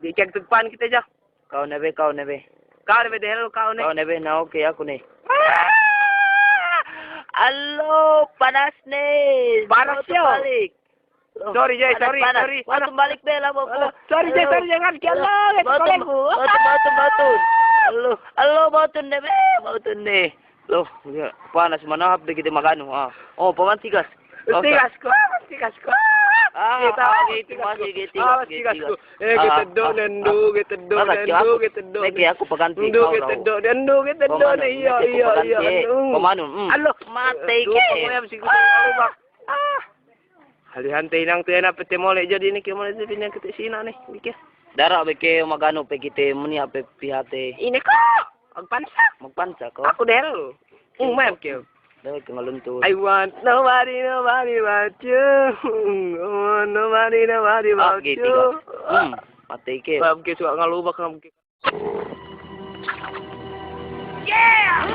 Di kag tugpan kita dyan. Kau na be, kau na be. Kau na ba dahil kau na? Kau na be, na okay ako ni. Alo, panas ni. Panas yun. Balik. Sorry, Jay, sorry. Bato balik be, lamo ko. Sorry, Jay, jangan. Kialang, Bato. Alo, bato na be, bato ni. Lo, panas manahap di kita magano. Oh, pamantigas. Tigas ko. Gitu. Tigas ko. Kita do. Lagi aku paganti. Kita do. Iya. Pemanu? Alo, Mati ke. Hali-hantay nang tuya na pati mo jadi ni kimo na din kita sina ni. Dikya. Dara be ke magano pe kite muni ape pihate. Ini ko. Magpansa ko. Aku dahil. Ma'am kyo. Dahil kang alunto. I want nobody but you. Oh, nobody but Gitu you. ka. Mati ke. Ma'am kyo suka ngalubak ng Yeah!